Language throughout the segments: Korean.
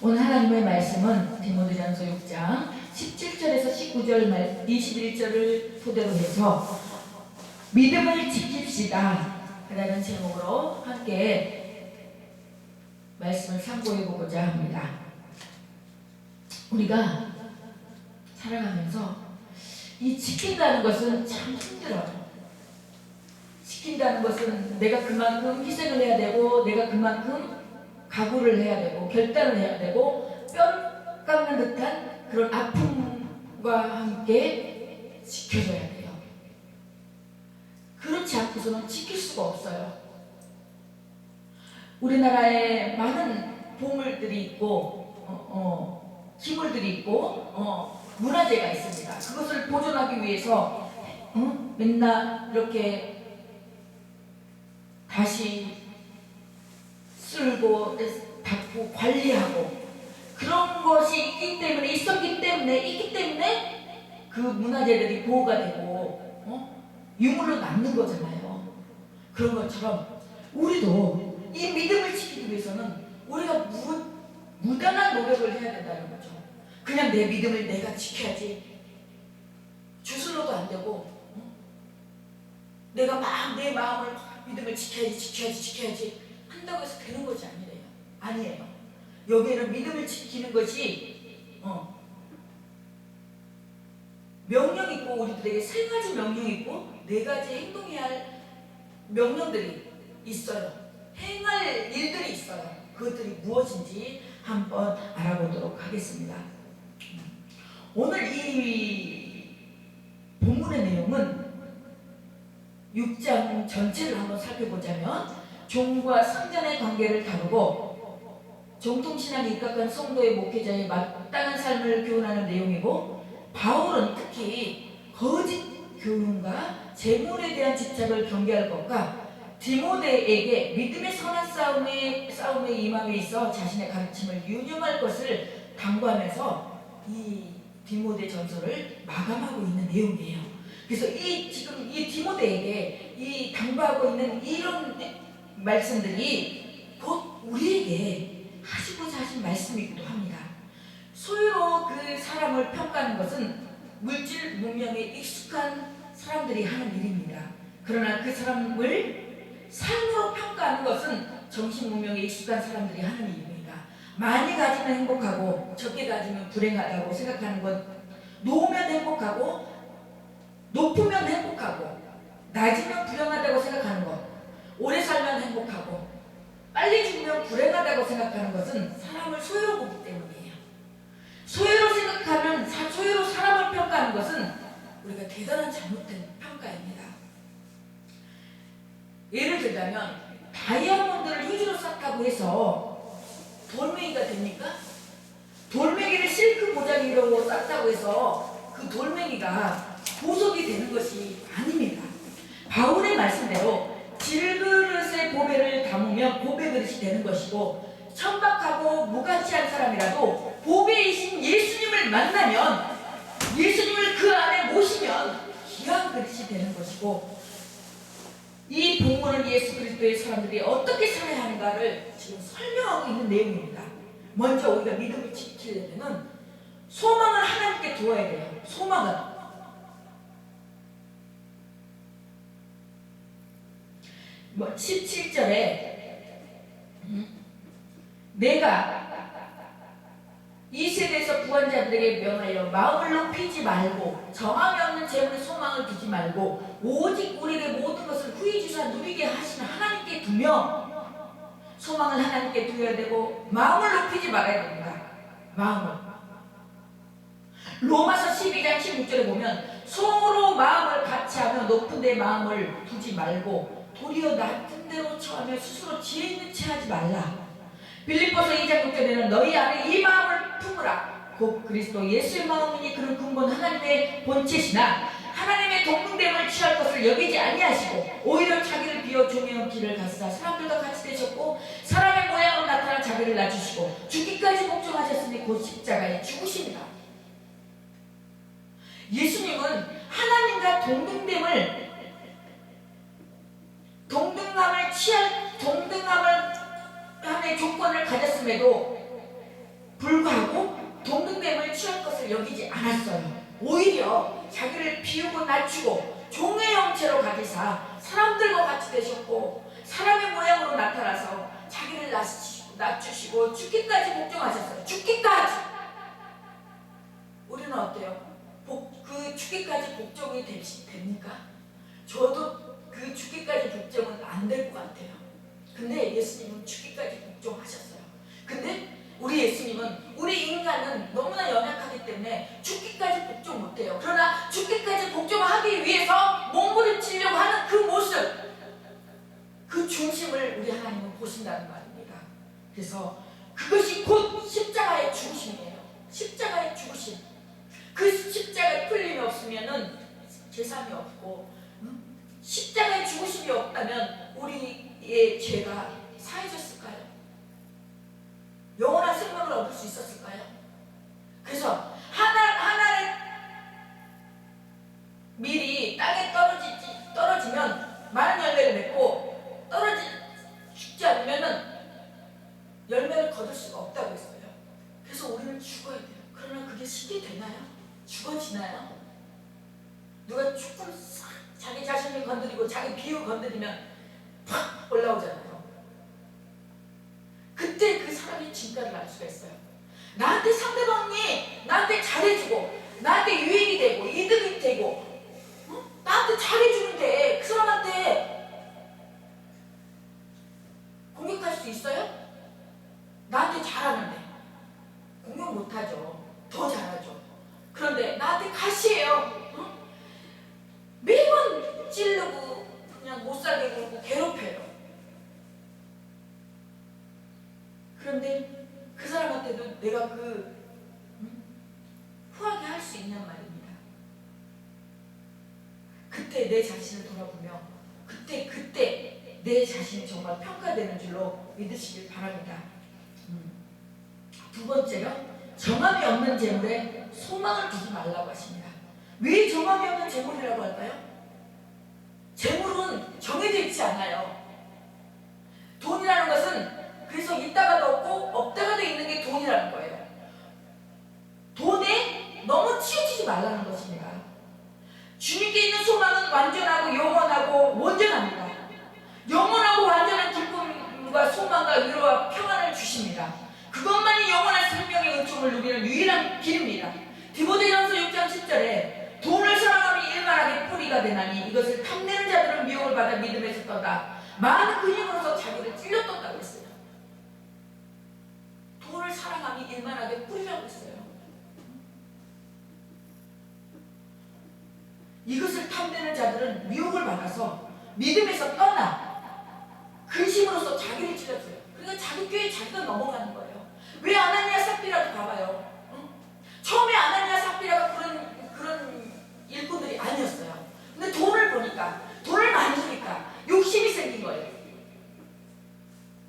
오늘 하나님의 말씀은 디모데전서 6장 17절에서 19절 21절을 토대로 해서 믿음을 지킵시다 라는 제목으로 함께 말씀을 참고해 보고자 합니다. 우리가 살아가면서 이 지킨다는 것은 참 힘들어요. 지킨다는 것은 내가 그만큼 희생을 해야 되고, 내가 그만큼 각오를 해야 되고, 결단을 해야 되고, 뼈를 깎는 듯한 그런 아픔과 함께 지켜줘야 돼요. 그렇지 않고서는 지킬 수가 없어요. 우리나라에 많은 보물들이 있고, 기물들이 있고, 문화재가 있습니다. 그것을 보존하기 위해서 맨날 이렇게 다시 쓸고 닦고 관리하고 그런 것이 있기 때문에 그 문화재들이 보호가 되고 유물로 남는 거잖아요. 그런 것처럼 우리도 이 믿음을 지키기 위해서는 우리가 무단한 노력을 해야 된다는 거죠. 그냥 내 믿음을 내가 지켜야지, 주술로도 안 되고, 내가 막 내 마음을 믿음을 지켜야지 한다고 해서 되는 것이 아니에요. 여기에는 믿음을 지키는 것이 명령이 있고, 우리들에게 세 가지 명령이 있고 네 가지 행동해야 할 명령들이 있어요. 행할 일들이 있어요. 그것들이 무엇인지 한번 알아보도록 하겠습니다. 오늘 이 본문의 내용은 6장 전체를 한번 살펴보자면 종과 성전의 관계를 다루고 정통신앙에 입각한 성도의 목회자의 마땅한 삶을 교훈하는 내용이고, 바울은 특히 거짓 교훈과 재물에 대한 집착을 경계할 것과 디모데에게 믿음의 선한 싸움에 임함에 있어 자신의 가르침을 유념할 것을 당부하면서 이 디모데 전서를 마감하고 있는 내용이에요. 그래서 지금 이 디모데에게 이 당부하고 있는 이런 말씀들이 곧 우리에게 하시고자 하신 말씀이기도 합니다. 소유로 그 사람을 평가하는 것은 물질 문명에 익숙한 사람들이 하는 일입니다. 그러나 그 사람을 삶으로 평가하는 것은 정신 문명에 익숙한 사람들이 하는 일입니다. 많이 가지면 행복하고 적게 가지면 불행하다고 생각하는 것, 놓으면 행복하고 높으면 행복하고 낮으면 불행하다고 생각하는 것, 오래 살면 행복하고 빨리 죽으면 불행하다고 생각하는 것은 사람을 소유로 보기 때문이에요. 소유로 생각하면, 소유로 사람을 평가하는 것은 우리가 대단한 잘못된 평가입니다. 예를 들자면 다이아몬드를 휴지로 쌌다고 해서 돌멩이가 됩니까? 돌멩이를 실크 보자기로 쌌다고 해서 그 돌멩이가 보석이 되는 것이 아닙니다. 바울의 말씀대로 질그릇에 보배를 담으면 보배 그릇이 되는 것이고, 천박하고 무가치한 사람이라도 보배이신 예수님을 만나면, 예수님을 그 안에 모시면 귀한 그릇이 되는 것이고, 이 본문은 예수 그리스도의 사람들이 어떻게 살아야 하는가를 지금 설명하고 있는 내용입니다. 먼저 우리가 믿음을 지키려면 소망을 하나님께 두어야 돼요. 소망은 17절에 내가 이 세대에서 부한 자들에게 명하여 마음을 높이지 말고 정함이 없는 재물에 소망을 두지 말고 오직 우리에게 모든 것을 후히 주사 누리게 하시는 하나님께 두며, 소망을 하나님께 두어야 되고 마음을 높이지 말아야 됩니다. 마음을 로마서 12장 16절에 보면 서로 마음을 같이 하며 높은 데 마음을 두지 말고 도리어 낮은 데로 처하며 스스로 지혜 있는 채 하지 말라. 빌립보서 2장 6절에는 너희 안에 이 마음을 품으라. 곧 그리스도 예수의 마음이니 그는 근본 하나님의 본체시나 하나님의 동등됨을 취할 것을 여기지 아니하시고 오히려 자기를 비워 종의 길을 가시사 사람들과 같이 되셨고 사람의 모양으로 나타나 자기를 낮추시고 죽기까지 복종하셨으니 곧 십자가에 죽으십니다. 예수님은 하나님과 동등함을 취할 동등함을 하나의 조건을 가졌음에도 불구하고 동등됨을 취할 것을 여기지 않았어요. 오히려 자기를 비우고 낮추고 종의 형체로 가지사 사람들과 같이 되셨고 사람의 모양으로 나타나서 자기를 낮추시고 죽기까지 복종하셨어요. 죽기까지. 우리는 어때요? 그 죽기까지 복종이 됩니까? 저도 그 죽기까지 복종은 안 될 것 같아요. 근데 예수님은 죽기까지 복종하셨어요. 근데 우리 예수님은, 우리 인간은 너무나 연약하기 때문에 죽기까지 복종 못해요. 그러나 죽기까지 복종하기 위해서 몸부림치려고 하는 그 모습, 그 중심을 우리 하나님은 보신다는 말입니다. 그래서 그것이 곧 십자가의 죽으심이에요. 십자가의 죽으심. 그 십자가의 풀림이 없으면은 제삼이 없고, 십자가의 죽으심이 없다면 우리의 죄가 사해졌을까요? 영원한 생명을 얻을 수 있었을까요? 그래서 하나의 밀이 땅에 떨어지면 많은 열매를 맺고 죽지 않으면은 열매를 거둘 수가 없다고 했어요. 그래서 우리는 죽어야 돼요. 그러나 그게 쉽게 되나요? 죽어지나요? 누가 조금 싹 자기 자신을 건드리고 자기 비유 건드리면 팍 올라오잖아요. 그때 그 사람이 진가를 알 수가 있어요. 나한테 상대방이 나한테 잘해주고 나한테 유익이 되고 이득이 되고 나한테 잘해주는데 그 사람한테 공격할 수 있어요? 나한테 잘하는데 공격 못하죠. 더 잘하죠. 그런데 나한테 가시해요. 매번 찌르고 그냥 못살게 굴고 괴롭혀요. 그런데 그 사람한테도 내가 후하게 할 수 있냔 말입니다. 그때 내 자신을 돌아보며 그때 내 자신이 정말 평가되는 줄로 믿으시길 바랍니다. 두 번째로 정함이 없는 재물에 소망을 두지 말라고 하십니다. 왜 정함이 없는 재물이라고 할까요? 재물은 정해져 있지 않아요. 돈이라는 것은 그래서 있다가도 없고 없다가도 있는 게 돈이라는 거예요. 돈에 너무 치우치지 말라는 것입니다. 주님께 있는 소망은 완전하고 영원하고 온전합니다. 영원하고 완전한 기쁨과 소망과 위로와 평안을 주십니다. 그것만이 영원한 생명의 은총을 누리는 유일한 길입니다. 디모데전서 6장 10절에 돈을 사랑하면 일만하게 뿌리가 되나니 이것을 탐내는 자들은 미혹을 받아 믿음에서 떤다. 많은 그 힘으로서 자기를 찔러 떴다고 했어요. 돈을 사랑하면 일만하게 뿌리라고 했어요. 이것을 탐내는 자들은 미혹을 받아서 믿음에서 떠나 근심으로서 자기를 찔렀어요. 그러니까 자기 꾀에 자기가 넘어가는 거예요. 왜 아나니아 삽비라도 봐봐요. 처음에 아나니아 삽비라가 그런 일꾼들이 아니었어요. 근데 돈을 보니까, 돈을 만지니까 욕심이 생긴 거예요.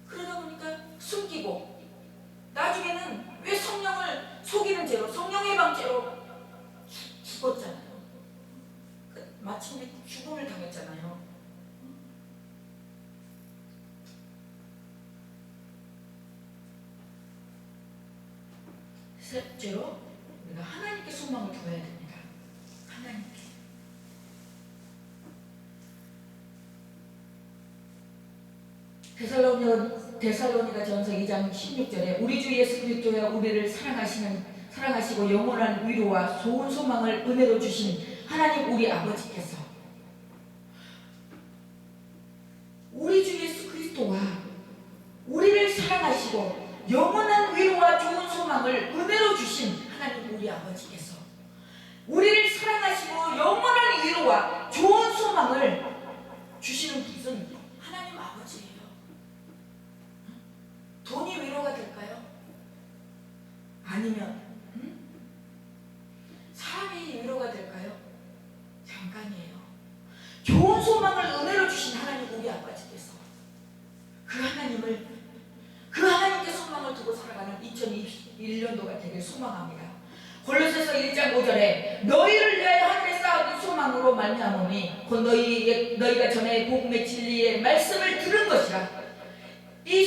그러다 보니까 숨기고 나중에는 왜 성령을 속이는 죄로, 성령의 방죄로 죽었잖아요. 마침내 죽음을 당했잖아요. 셋째로 우리가 하나님께 소망을 두어야 됩니다. 하나님께. 데살로니가 전서 2장 16절에 우리 주 예수 그리스도가 우리를 사랑하시고 영원한 위로와 좋은 소망을 은혜로 주신 하나님 우리 아버지께서 우리 주 예수 그리스도와 우리를 사랑하시고 영원한 위로와 좋은 소망을 은혜로 주신 하나님 우리 아버지께서 우리를 사랑하시고 영원한 위로와 좋은 소망을 주시는 분은 하나님 아버지예요. 돈이 위로가 될까요? 아니면 사람이 위로가 될까요? 잠깐이에요. 좋은 소망을 은혜로 주신 하나님 우리 아버지께서 그 하나님께 소망을 두고 살아가는 2021년도가 되길 소망합니다. 골로새서 1장 5절에 너희를 위하여 하늘에 쌓아둔 소망으로 말미암으니 곧 너희가 전에 복음의 진리의 말씀을 들은 것이라. 이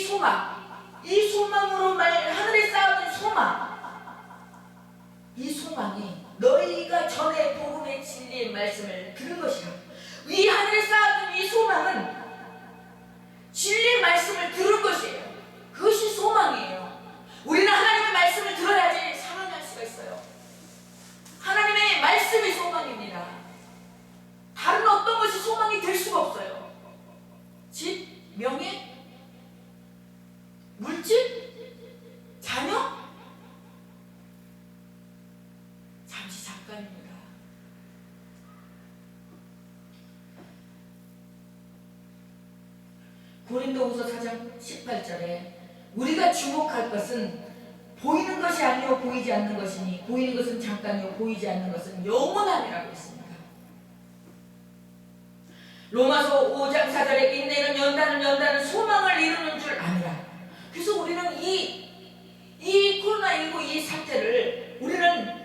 소망으로 하늘에 쌓아둔 소망, 소망이 너희가 전에 복음의 진리의 말씀을 들은 것이라. 위 하늘에 쌓았던 이 소망은 진리의 말씀을 들은 것이에요. 그것이 소망이에요. 우리는 하나님의 말씀을 들어야지 살아날 수가 있어요. 하나님의 말씀이 소망입니다. 다른 어떤 것이 소망이 될 수가 없어요. 집, 명예, 물질, 자녀? 잠시 잠깐입니다. 고린도후서 4장 18절에 우리가 주목할 것은 보이는 것이 아니요 보이지 않는 것이니 보이는 것은 잠깐이요 보이지 않는 것은 영원함이라고 했습니다. 로마서 5장 4절에 인내는 연단은 소망을 이루는 줄 아니라. 그래서 우리는 이 코로나19 이 사태를 우리는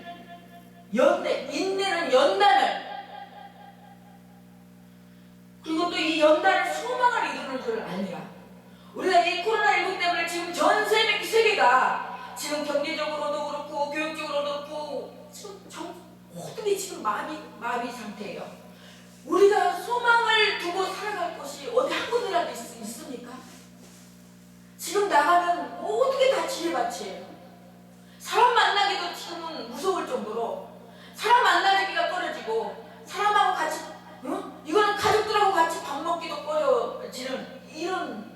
인내는 연단을, 그리고 또 이 연단은 소망을 이루는 줄 아니라. 우리가 이 코로나19 때문에 지금 전 세계가 지금 경제적으로도 그렇고 교육적으로도 그렇고 지금 모든 게 지금 마비 상태예요. 우리가 소망을 두고 살아갈 곳이 어디 한 군데라도 있습니까? 지금 나가면 모든 게 다 지뢰밭이에요. 사람 만나기도 지금은 무서울 정도로 사람 만나기가 꺼려지고 사람하고 같이 이거는 가족들하고 같이 밥 먹기도 꺼려지는 이런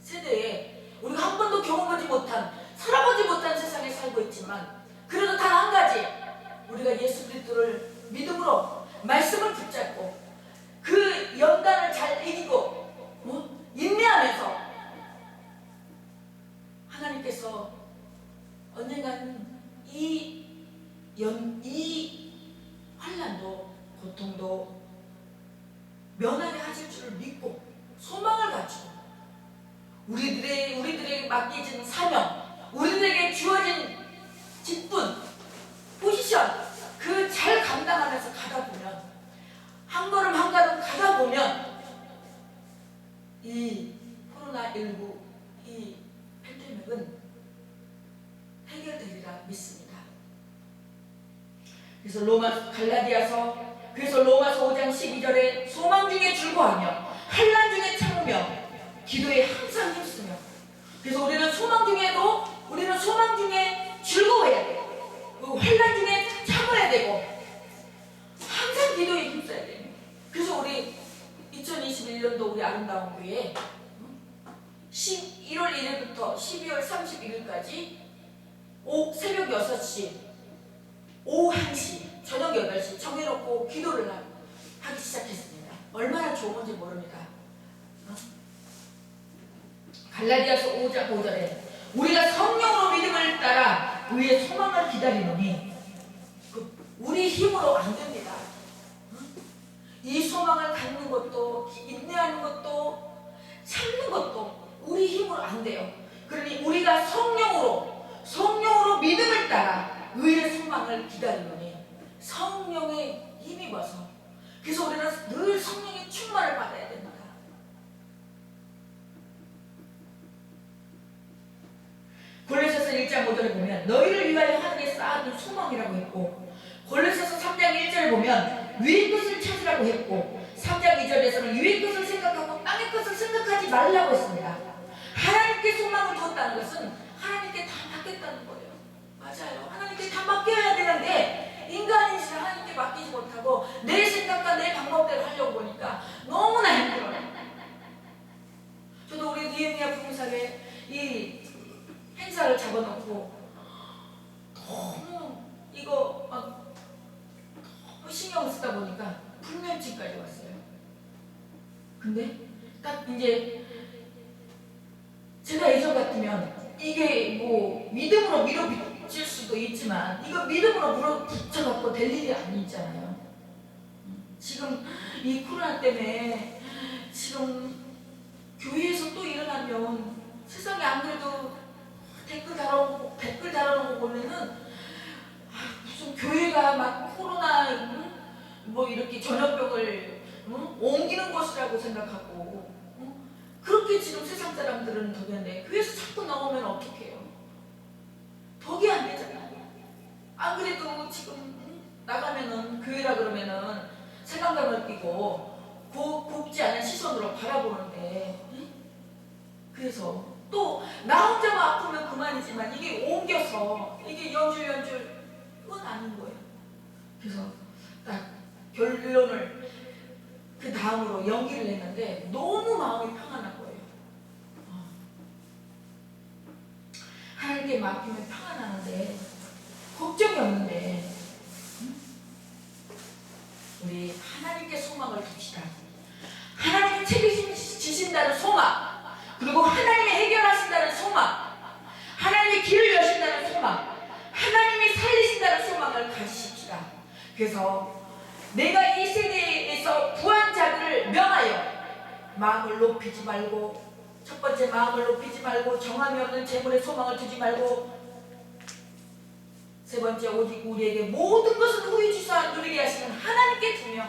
세대에 우리가 한 번도 경험하지 못한, 살아보지 못한 세상에 살고 있지만, 그래도 단 한 가지, 우리가 예수 그리스도를 믿음으로 말씀을 붙잡고 그 연단을 잘 이기고 인내하면서 하나님께서 언젠가는 이 환난도 고통도 면하게 하실 줄을 믿고 소망을 갖추고 우리들에게 맡겨진 사명, 우리들에게 주어진 직분, 포지션, 그 잘 감당하면서 가다 보면, 한 걸음 한 걸음 가다 보면 이 코로나19 이 팬데믹은 해결되리라 믿습니다. 그래서 로마서 5장 12절에 소망 중에 즐거워하며 환난 중에 참으며 기도에 항상 힘쓰며. 그래서 우리는 소망 중에 즐거워해야 돼요. 환난 중에 참아야 되고 항상 기도에 힘써야 돼요. 그래서 우리 2021년도 우리 아름다운 교회 1월 1일부터 12월 31일까지 새벽 6시, 오후 1시, 저녁 8시 정해놓고 기도를 하기 시작했습니다. 얼마나 좋은지 모릅니다. 갈라디아서 5장 5절에 우리가 성령으로 믿음을 따라 의의 소망을 기다리노니 우리 힘으로 안 됩니다. 이 소망을 갖는 것도, 인내하는 것도, 참는 것도 우리 힘으로 안 돼요. 그러니 우리가 성령으로 믿음을 따라 의의 소망을 기다리노니 성령의 힘입어서. 그래서 우리는 늘 성령의 충만을 받아야 됩니다. 골로새서 1장 5절에 보면 너희를 위하여 하늘에 쌓아둔 소망이라고 했고, 골로새서 3장 1절에 보면 위의 것을 찾으라고 했고, 3장 2절에서는 위의 것을 생각하고 땅의 것을 생각하지 말라고 했습니다. 하나님께 소망을 뒀다는 것은 하나님께 다 맡겼다는 거예요. 맞아요. 하나님께 다 맡겨야 되는데 인간인지 하나님께 맡기지 못하고 내 생각과 내 방법대로 하려고 보니까 너무나 힘들어요. 저도 우리 니에미아 부흥사에 이 행사를 잡아놓고 너무 이거 막 너무 신경 쓰다 보니까 불면증까지 왔어요. 근데 딱 이제 제가 예전 같으면 이게 뭐 믿음으로 밀어붙일 수도 있지만 이거 믿음으로 물어붙여갖고 될 일이 아니잖아요. 지금 이 코로나 때문에 지금 교회에서 또 일어나면 세상에 안 그래도 댓글 달아놓은 거 보면은 무슨 교회가 막 코로나 뭐 이렇게 전염병을 옮기는 것이라고 생각하고 그렇게 지금 세상 사람들은 덕였는데 교회에서 자꾸 나오면 어떡해요? 덕이 안 되잖아요. 안 그래도 뭐냐 그러면은 색안경을 끼고 곱지 않은 시선으로 바라보는데, 응? 그래서 또 나 혼자만 아프면 그만이지만 이게 옮겨서 이게 연줄 그건 아닌 거예요. 그래서 딱 결론을 그 다음으로 연기를 했는데 너무 마음이 평안한 거예요. 하나님께 맡기면 평안하는데 걱정이 없는데, 응? 우리 하나님께 소망을 둡시다. 하나님이 책임지신다는 소망, 그리고 하나님이 해결하신다는 소망, 하나님이 길을 여신다는 소망, 하나님이 살리신다는 소망을 가지십시다. 그래서 내가 이 세대에서 부한 자들을 명하여 마음을 높이지 말고, 첫 번째 마음을 높이지 말고 정함이 없는 재물에 소망을 두지 말고, 세 번째 오직 우리에게 모든 것을 후히 주사 누리게 하시는 하나님께 두며,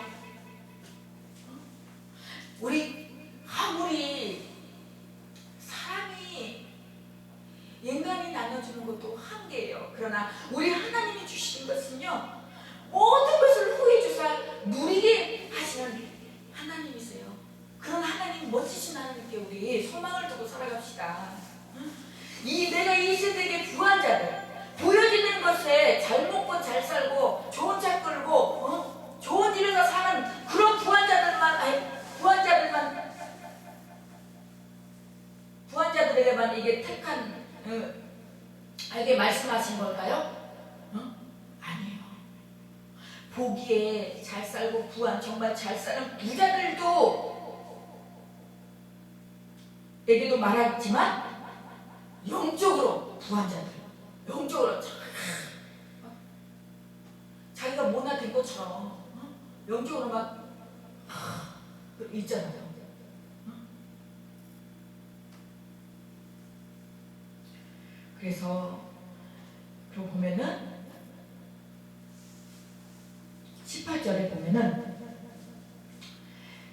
우리 아무리 사람이 인간이 나눠주는 것도 한계예요. 그러나 우리 하나님이 주시는 것은요, 모든 것을 후히 주사 누리게 하시는 하나님이세요. 그런 하나님, 멋지신 하나님께 우리 소망을 두고 살아갑시다. 내가 이 세대의 부한 자들, 보여지는 것에 잘 먹고 잘 살고 좋은 차 끌고 좋은 집에서 사는 그런 부한 자들에게만 이게 택한 이게 말씀하신 걸까요? 아니에요. 보기에 잘 살고 부한, 정말 잘 사는 부자들도 에게도 말하지만 영적으로 부한 자들, 영적으로 자기가 못나된 것처럼 영적으로 막 있잖아요. 그래서 그러고 보면은 18절에 보면은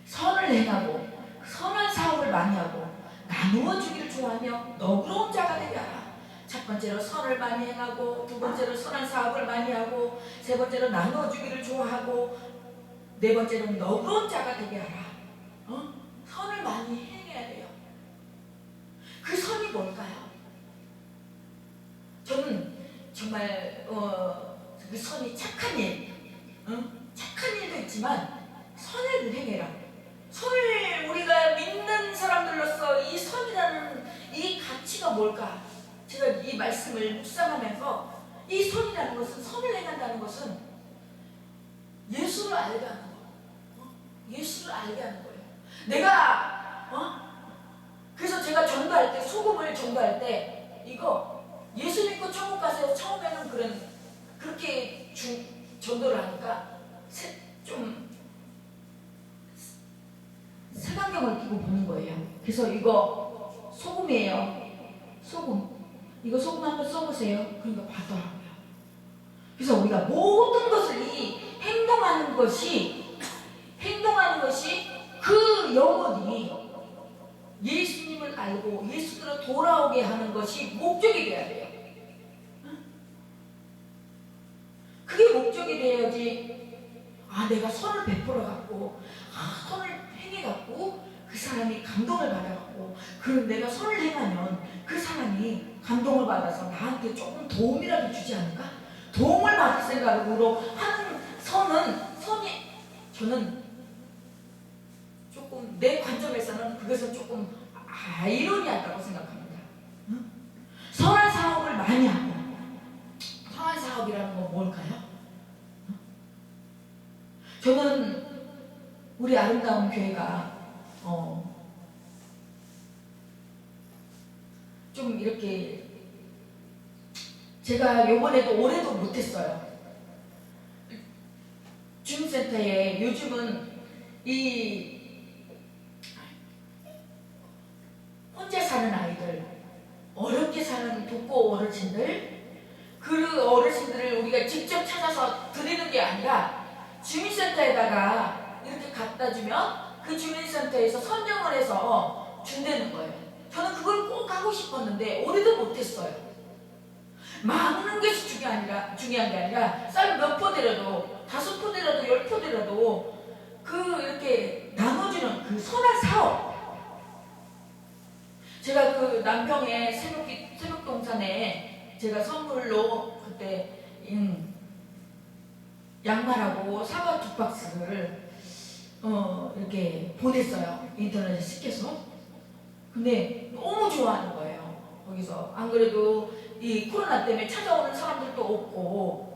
선을 행하고 선한 사업을 많이 하고 나누어 주기를 좋아하며 너그러운 자가 되게 하라. 첫 번째로 선을 많이 행하고, 두 번째로 선한 사업을 많이 하고, 세 번째로 나누어 주기를 좋아하고, 네 번째로는 너그러운 자가 되게 하라. 선을 많이 행해야 돼요. 그 선이 뭘까요? 저는 정말 그 선이 착한 일, 착한 일도 있지만 선을 행해라. 선을 우리가 믿는 사람들로서 이 선이라는 이 가치가 뭘까? 제가 이 말씀을 묵상하면서 이 선이라는 것은, 선을 행한다는 것은 예수를 알게 하는 거예요. 예수를 알게 하는 거예요. 내가 그래서 제가 전도할 때, 소금을 전도할 때 이거 예수 믿고 천국 가세요. 처음에는 그렇게 전도를 하니까 좀 색안경을 끼고 보는 거예요. 그래서 이거 소금이에요. 소금. 이거 소금 한번 써보세요. 그러니까 받더라고요. 그래서 우리가 모든 것을 행동하는 것이 그 영혼이 예수님을 알고 예수님으로 돌아오게 하는 것이 목적이 돼야 돼요. 그게 목적이 돼야지, 내가 선을 베풀어 갖고, 선을 행해 갖고 그 사람이 감동을 받아 갖고, 그럼 내가 선을 행하면 그 사람이 감동을 받아서 나한테 조금 도움이라도 주지 않을까? 도움을 받을 생각으로 하는 선이 저는 조금, 내 관점에서는 그것은 조금 아이러니하다고 생각합니다. 선한 사업을 많이 하고, 선한 사업이라는 건 뭘까요? 저는 우리 아름다운 교회가 좀 이렇게, 제가 요번에도 올해도 못했어요. 주민센터에 요즘은 이 혼자 사는 아이들, 어렵게 사는 독거 어르신들, 그 어르신들을 우리가 직접 찾아서 드리는 게 아니라 주민센터에다가 이렇게 갖다 주면 그 주민센터에서 선정을 해서 준다는 거예요. 저는 그걸 꼭 하고 싶었는데 올해도 못했어요. 많은 것이 중요한 게 아니라 쌀 몇 포 드려도 5포대라도 10포대라도 그 이렇게 나눠주는 그 선한 사업. 제가 그 남평의 새벽동산에 제가 선물로 그때 양말하고 사과 2박스를 이렇게 보냈어요. 인터넷에 시켜서. 근데 너무 좋아하는 거예요. 거기서 안 그래도 이 코로나 때문에 찾아오는 사람들도 없고,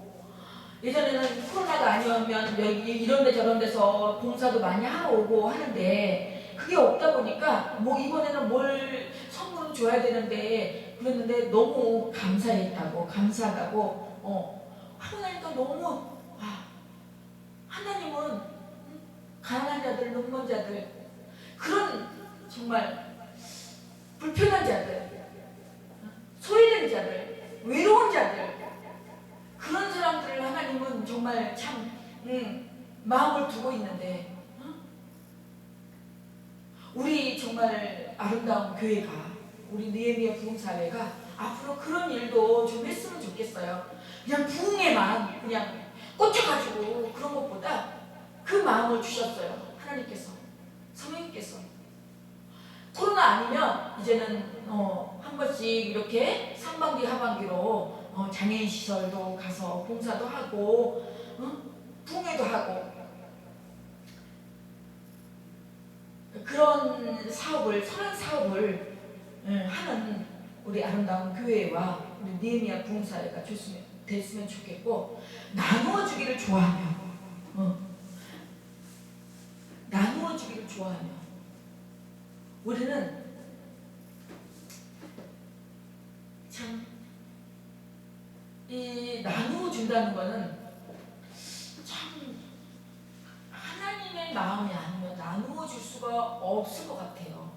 예전에는 코로나가 아니면 여기 이런 데 저런 데서 봉사도 많이 하러 오고 하는데 그게 없다 보니까 뭐 이번에는 뭘 선물을 줘야 되는데 그랬는데 너무 감사했다고, 감사하다고 하고 나니까 너무 하나님은 가난한 자들, 눈먼 자들, 그런 정말 불편한 자들, 소외된 자들, 외로운 자들, 그런 사람들을 하나님은 정말 참 마음을 두고 있는데, 우리 정말 아름다운 교회가, 우리 느헤미야 부흥사회가 앞으로 그런 일도 좀 했으면 좋겠어요. 그냥 부흥에만 그냥 꽂혀가지고 그런 것보다 그 마음을 주셨어요. 하나님께서, 성령님께서. 코로나 아니면 이제는 한 번씩 이렇게 상반기 하반기로 장애인 시설도 가서 봉사도 하고 부흥회도 하고 그런 사업을, 선한 사업을 하는 우리 아름다운 교회와 우리 느헤미야 부흥사회가 됐으면 좋겠고, 나누어 주기를 좋아하며 나누어 주기를 좋아하며 우리는 참 이 나누어 준다는 거는 참 하나님의 마음이 아니면 나누어 줄 수가 없을 것 같아요.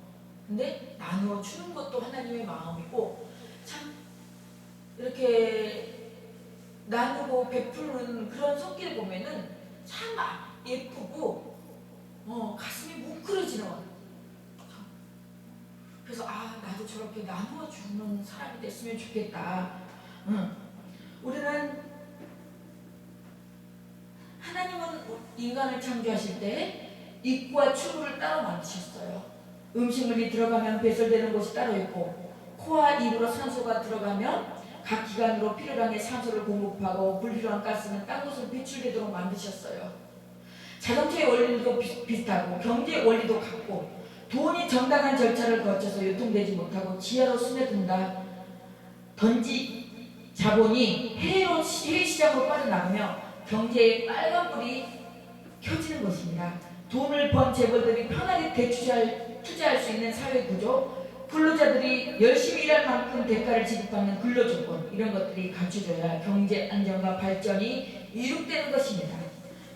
근데 나누어 주는 것도 하나님의 마음이고, 참 이렇게 나누고 베푸는 그런 손길 보면은 참 예쁘고 가슴이 뭉클해지는 거예요. 그래서 나도 저렇게 나누어 주는 사람이 됐으면 좋겠다. 우리는 하나님은 인간을 창조하실 때 입과 출구를 따로 만드셨어요. 음식물이 들어가면 배설되는 곳이 따로 있고, 코와 입으로 산소가 들어가면 각 기관으로 필요량의 산소를 공급하고 불필요한 가스는 딴 곳으로 배출되도록 만드셨어요. 자동차의 원리도 비슷하고 경제의 원리도 같고, 돈이 정당한 절차를 거쳐서 유통되지 못하고 지하로 스며든다. 던지 자본이 해외 시장으로 빠져나가며 경제의 빨간불이 켜지는 것입니다. 돈을 번 재벌들이 편하게 투자할 수 있는 사회 구조, 근로자들이 열심히 일할 만큼 대가를 지급받는 근로조건, 이런 것들이 갖춰져야 경제 안정과 발전이 이룩되는 것입니다.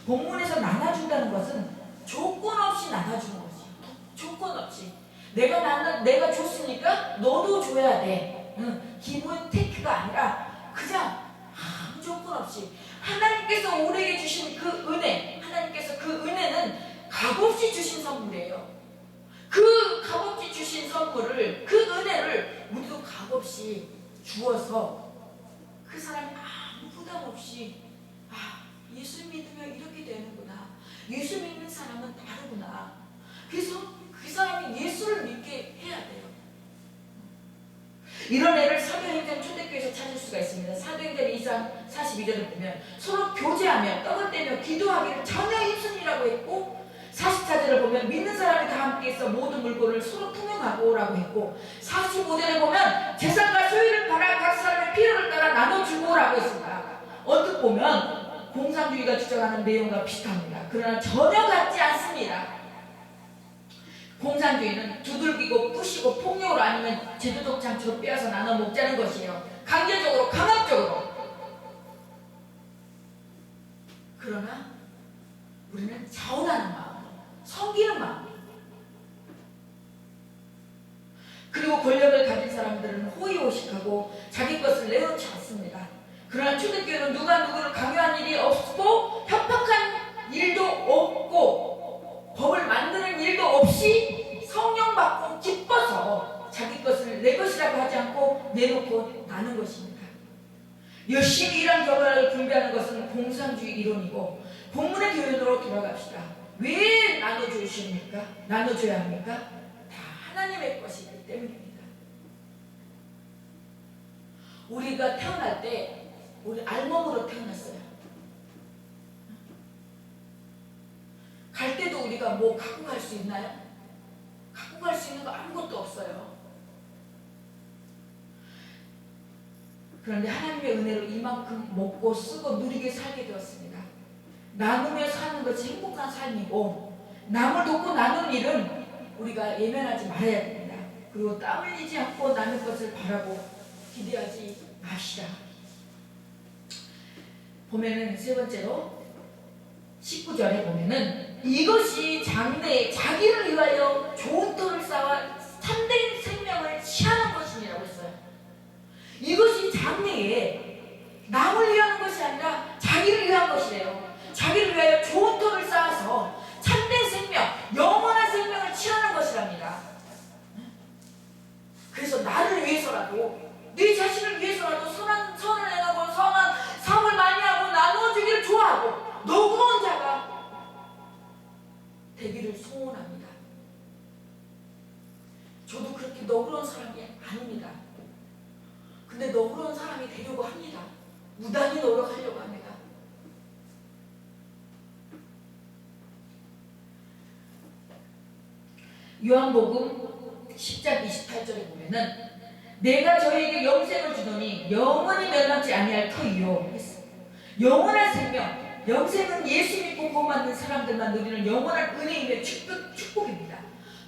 본문에서 나눠준다는 것은 조건 없이 나눠주는 것이에요. 조건 없이. 내가 줬으니까 너도 줘야 돼. 기분 테크가 아니라 그냥 아무 조건 없이 하나님께서 우리에게 주신 그 은혜, 하나님께서 그 은혜는 값없이 주신 선물이에요. 그 값없이 주신 선물을, 그 은혜를 우리도 값없이 주어서 그 사람이 아무 부담 없이 예수 믿으면 이렇게 되는구나, 예수 믿는 사람은 다르구나, 그래서 그 사람이 예수를 믿게 해야 돼요. 이런 애를 사도행전 초대교회에서 찾을 수가 있습니다. 사도행전 2장 42절을 보면 서로 교제하며 떡을 떼며 기도하기를 전혀 힘쓰니라고 했고, 44절을 보면 믿는 사람이 다 함께 있어 모든 물건을 서로 통용하고 라고 했고, 45절에 보면 재산과 소유를 팔아 각 사람의 필요를 따라 나눠주고 라고 했습니다. 언뜻 보면 공산주의가 주장하는 내용과 비슷합니다. 그러나 전혀 같지 않습니다. 공산주의는 두들기고 부시고 폭력으로 아니면 제도적 장치로 빼앗아 나눠 먹자는 것이에요. 강제적으로, 강압적으로. 그러나 우리는 자원하는 마음, 섬기는 마음, 그리고 권력을 가진 사람들은 호의호식하고 자기 것을 내놓지 않습니다. 그러나 초대교회는 누가 누구를 강요한 일이 없고 협박한 일도 없고 법을 만드는 일도 없이 성령 받고 기뻐서 자기 것을 내 것이라고 하지 않고 내놓고 나는 것입니다. 열심히 일한 결과를 분배하는 것은 공산주의 이론이고, 본문의 교훈으로 돌아갑시다. 왜 나눠주십니까? 나눠줘야 합니까? 다 하나님의 것이기 때문입니다. 우리가 태어날 때 우리 알몸으로 태어났어요. 갈 때도 우리가 뭐 갖고 갈 수 있나요? 갖고 갈 수 있는 거 아무것도 없어요. 그런데 하나님의 은혜로 이만큼 먹고 쓰고 누리게 살게 되었습니다. 나누며 사는 것이 행복한 삶이고, 남을 돕고 나누는 일은 우리가 예면하지 말아야 됩니다. 그리고 땀 흘리지 않고 남의 것을 바라고 기대하지 맙시다. 보면은 세 번째로 19절에 보면은 이것이 장래에 자기를 위하여 좋은 터를 쌓아 참된 생명을 취하는 것이라고 했어요. 이것이 장래에 남을 위한 것이 아니라 자기를 위한 것이래요. 자기를 위하여 좋은 터를 쌓아서 참된 생명, 영원한 생명을 취하는 것이랍니다. 그래서 나를 위해서라도, 네 자신을 위해서라도 선을 행하고 선한 사업을 많이 하고 나누어주기를 좋아하고 너그러운 자가 되기를 소원합니다. 저도 그렇게 너그러운 사람이 아닙니다. 근데 너그러운 사람이 되려고 합니다. 무단히 노력하려고 합니다. 요한복음 10장 28절에 보면은 내가 저에게 영생을 주노니 영원히 멸망치 아니할 터이요 했어. 영원한 생명, 영생은 예수 믿고 구원받는 사람들만 누리는 영원한 은혜이며 축복입니다.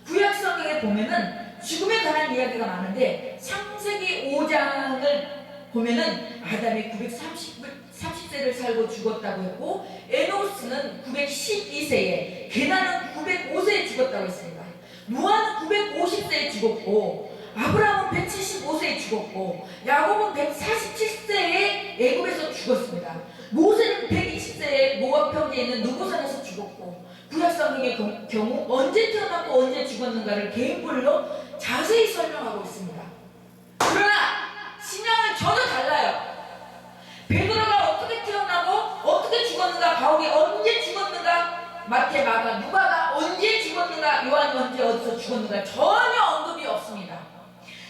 구약 성경에 보면은 죽음에 관한 이야기가 많은데 창세기 5장을 보면은 아담이 930세를 살고 죽었다고 했고, 에노스는 912세에, 게나는 905세에 죽었다고 했습니다. 노아는 950세에 죽었고, 아브라함은 175세에 죽었고, 야곱은 147세에 애굽에서 죽었습니다. 모세는 120세에 모압 평지에 있는 누보산에서 죽었고, 구약성경의 경우 언제 태어났고 언제 죽었는가를 개인별로 자세히 설명하고 있습니다. 그러나 신약은 전혀 달라요. 베드로가 어떻게 태어나고 어떻게 죽었는가, 바울이 언제 죽었는가, 마태, 마가, 누가가 언제 죽었는가, 요한이 언제 어디서 죽었는가 전혀 언급이 없습니다.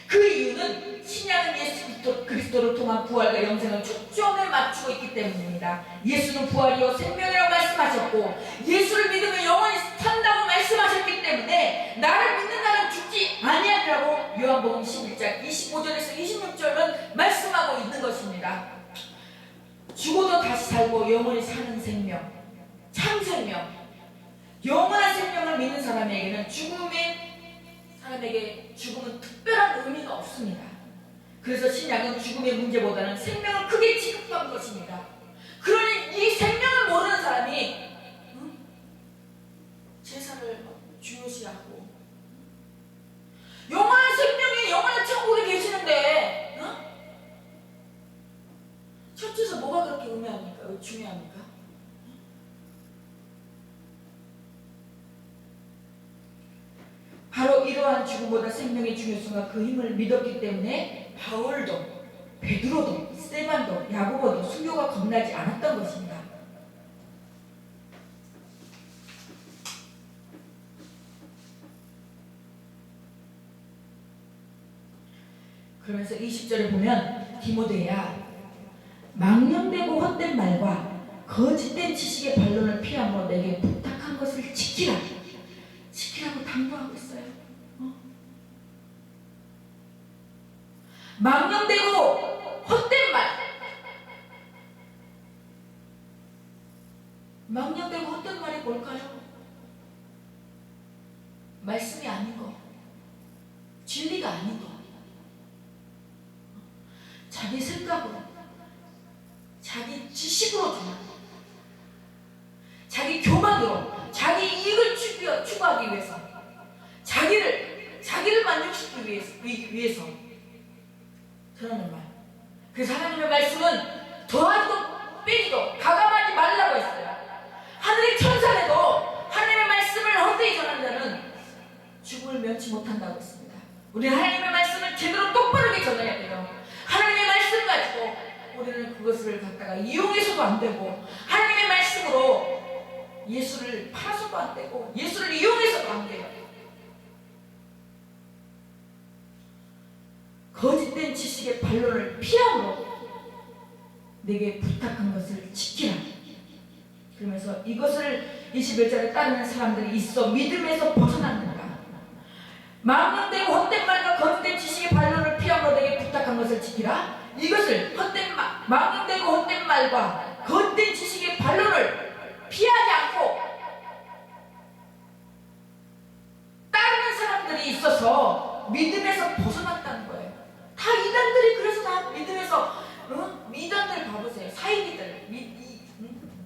그 이유는 신약은 예수 그리스도를 통한 부활과 영생을 초점에 맞추고 있기 때문입니다. 예수는 부활이요 생명이라고 말씀하셨고, 예수를 믿으면 영원히 산다고 말씀하셨기 때문에 나를 믿는 자는 죽지 아니하리라고 요한복음 11장 25절에서 26절은 말씀하고 있는 것입니다. 죽어도 다시 살고 영원히 사는 생명, 참 생명, 영원한 생명을 믿는 사람에게는 죽음은 특별한 의미가 없습니다. 그래서 신약은 죽음의 문제보다는 생명을 크게 취급한 것입니다. 그러니 이 생명을 모르는 사람이 제사를 중요시하고, 영원한 생명이 영원한 천국에 계시는데 처치에서 뭐가 그렇게 의미합니까? 중요합니까? 바로 이러한 죽음보다 생명의 중요성과 그 힘을 믿었기 때문에 바울도, 베드로도, 스데반도, 야고보도 순교가 겁나지 않았던 것입니다. 그러면서 20절에 보면 디모데야, 망령되고 헛된 말과 거짓된 지식의 반론을 피함으로 내게 부탁한 것을 지키라고 당부하고 있어요. 망령되고 헛된 말, 망령되고 헛된 말이 뭘까요? 말씀이 아닌 거, 진리가 아닌 거, 자기 생각으로, 자기 지식으로 주는 거, 자기 교만으로, 자기 이익을 추구하기 위해서, 자기를 만족시키기 위해서 그러는 말. 그래서 하나님의 말씀은 더하기도 빼기도 가감하지 말라고 했어요. 하늘의 천사에도 하나님의 말씀을 헛되이 전하는 자는 죽음을 면치 못한다고 했습니다. 우리 하나님의 말씀을 제대로 똑바르게 전해야 돼요. 하나님의 말씀 가지고 우리는 그것을 갖다가 이용해서도 안 되고, 하나님의 말씀으로 예수를 팔아서도 안 되고 예수를 이용해서도 안 돼요. 거짓된 지식의 반론을 피함으로 내게 부탁한 것을 지키라. 그러면서 이것을 21절에 따르는 사람들이 있어 믿음에서 벗어났는가. 망령되고 헛된 말과 거짓된 지식의 반론을 피함으로 내게 부탁한 것을 지키라. 이것을 망령되고 헛된 말과 거짓된 지식의 반론을 피하지 않고 따르는 사람들이 있어서 믿음에서 벗어났다는 거예요. 다 이단들이 그래서 다 믿음에서 이단들 봐보세요. 사이비들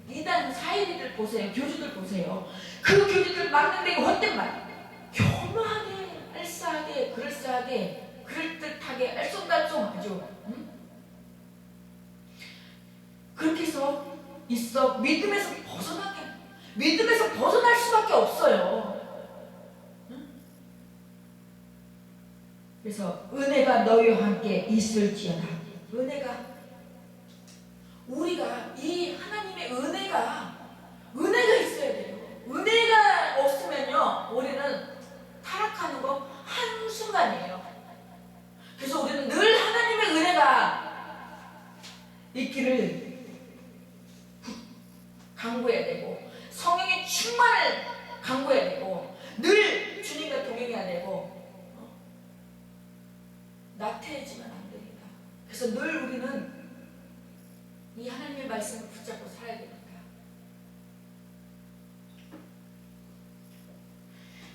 이단 사이비들 보세요. 교주들 보세요. 그 교주들 망령되고 헛된 말 교묘하게 알싸하게 그럴싸하게 그럴듯하게 알쏭달쏭 아주 그렇게 해서 있어 믿음에서 벗어날 수밖에 없어요. 그래서 은혜가 너희와 함께 있을지어다. 은혜가 우리가 이 하나님의 은혜가 있어야 돼요. 은혜가 없으면요 우리는 타락하는 거 한순간이에요. 그래서 우리는 늘 하나님의 은혜가 있기를 강구해야 되고 성령의 충만을 강구해야 되고 늘 주님과 동행해야 되고 나태해지면 안 됩니다. 그래서 늘 우리는 이 하나님의 말씀을 붙잡고 살아야 됩니다.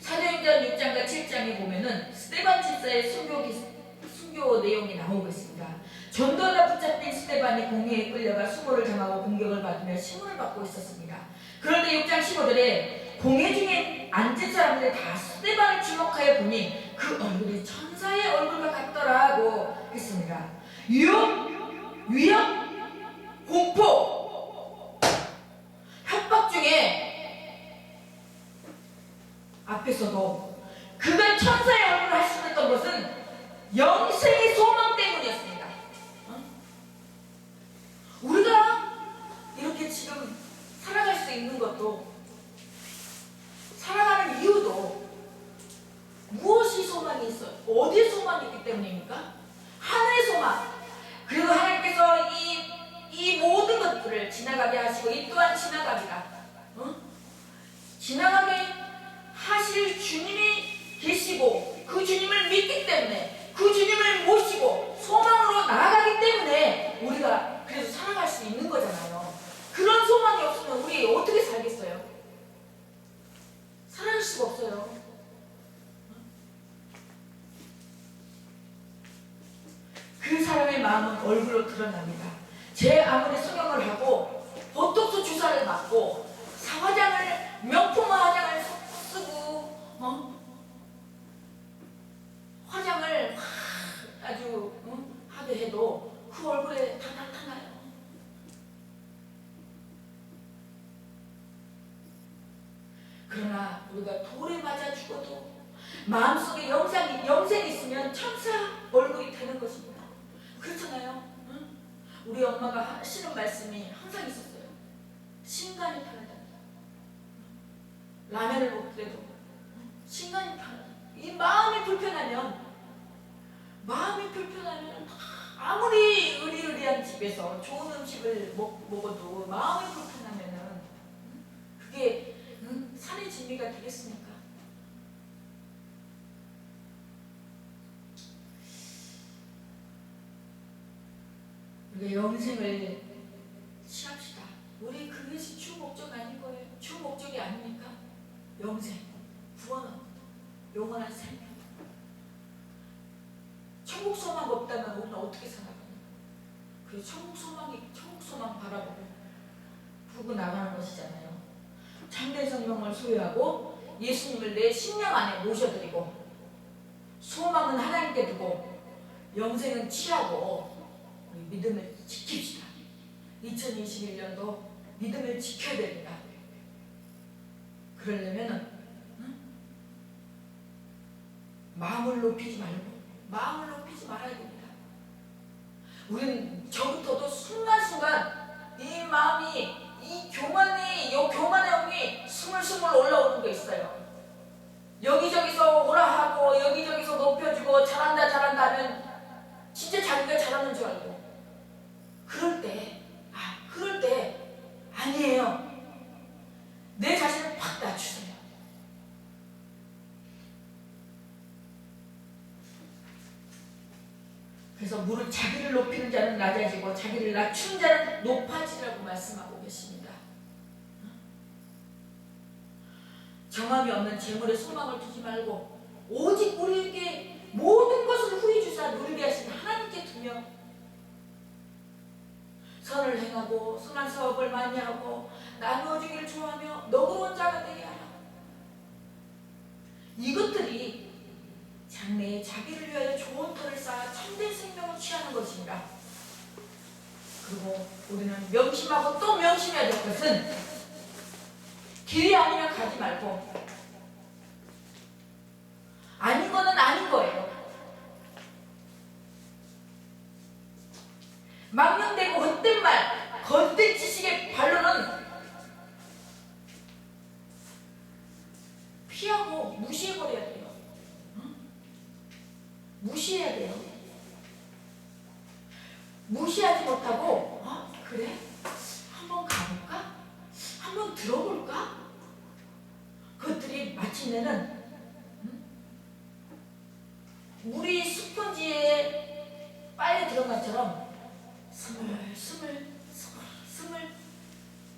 사도행전 6장과 7장에 보면은 스데반 집사의 순교 내용이 나오고 있습니다. 전도하다 붙잡힌 스데반이 공회에 끌려가 수모를 당하고 공격을 받으며 신문을 받고 있었습니다. 그런데 6장 15절에 공회 중에 앉은 사람들이 다 스데반을 주목하여 보니 그 얼굴이 천사의 얼굴과 같더라고 했습니다. 위험, 공포, 협박 중에 앞에서도 그가 천사의 얼굴을 할 수 있었던 것은 영생의 소망 때문이었습니다. 우리가 이렇게 지금 살아갈 수 있는 것도 살아가는 이유도 무엇이 소망이 있어요? 어디에 소망이 있기 때문입니까? 하늘의 소망. 그리고 하나님께서 이 모든 것들을 지나가게 하시고 이 또한 지나가리라. 지나가게 하실 주님이 계시고 그 주님을 믿기 때문에 그 주님을 모시고 소망으로 나아가기 때문에 우리가 그래서 살아갈 수 있는 거잖아요. 그런 소망이 없으면 우리 어떻게 살겠어요? 살아갈 수가 없어요. 그 사람의 마음은 얼굴로 드러납니다. 제 아무리 성형을 하고 보톡스 주사를 맞고 명품 화장을 쓰고 화장을 아주 하게 해도 그 얼굴에 다 나타나요. 그러나 우리가 돌에 맞아 죽어도 마음속에 영생이 있으면 천사 얼굴이 되는 것입니다. 그렇잖아요. 우리 엄마가 하시는 말씀이 항상 있었어요. 신간이 편하다. 라면을 먹더라도 신간이 편하다. 이 마음이 불편하면 아무리 의리의리한 집에서 좋은 음식을 먹어도 마음이 불편하면은 그게 산의 진미가 되겠습니까? 우리가 영생을 취합시다. 우리 그것이 주 목적 아닌 거예요. 주 목적이 아닙니까? 영생, 구원은 영원한 생명. 천국 소망 없다면 우리는 어떻게 살아가냐? 그 천국 소망 바라보고 부고 나가는 것이잖아요. 참된 성령을 소유하고 예수님을 내 심령 안에 모셔드리고 소망은 하나님께 두고 영생은 취하고 우리 믿음을 지킵시다. 2021년도 믿음을 지켜야 됩니다. 그러려면은 마음을 높이지 말아야 됩니다. 우리는 저부터도 순간순간 이 마음이 이 교만의 영이 그래서 무릇 자기를 높이는 자는 낮아지고 자기를 낮추는 자는 높아지라고 말씀하고 계십니다. 정함이 없는 재물에 소망을 두지 말고 오직 우리에게 모든 것을 후히 주사 누리게 하신 하나님께 두며 선을 행하고 선한 사업을 많이 하고 나누어주기를 좋아하며 너그러운 자가 되게 하라. 이것들이 장래에 자기를 위하여 좋은 터를 쌓아 참된 생명을 취하는 것입니다. 그리고 우리는 명심하고 또 명심해야 될 것은 길이 아니면 가지 말고 아닌 거는 아닌 거예요. 망령되고 헛된 말, 헛된 지식의 반론은 피하고 무시해버려야 돼요. 무시해야 돼요. 무시하지 못하고 그래? 한번 가볼까? 한번 들어볼까? 그것들이 마침내는 물이 스펀지에 빨려 들어간 것처럼 스물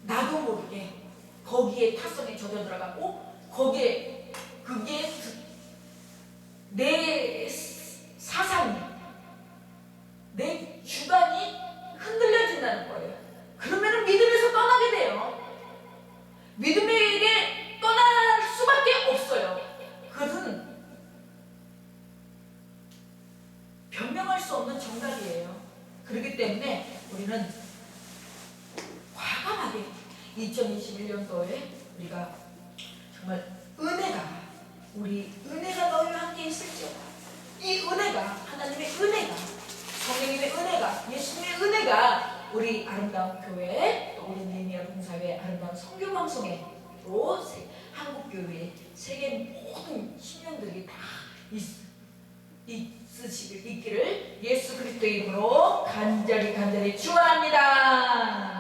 나도 모르게 거기에 타성에 젖어 들어가고 거기에 그게 내 사상이 내 주관이 흔들려진다는 거예요. 그러면 믿음에서 떠나게 돼요. 믿음에게 떠날 수밖에 없어요. 그것은 변명할 수 없는 정답이에요. 그렇기 때문에 우리는 과감하게 2021년도에 우리가 정말 은혜가 너희와 함께 있을지어다. 이 은혜가 하나님의 은혜가 성령님의 은혜가 예수님의 은혜가 우리 아름다운 교회 또 우리 네미아 봉사회 아름다운 선교방송에 또 한국교회 세계 모든 신령들이 다 있기를 예수 그리스도의 이름으로 간절히 축원합니다.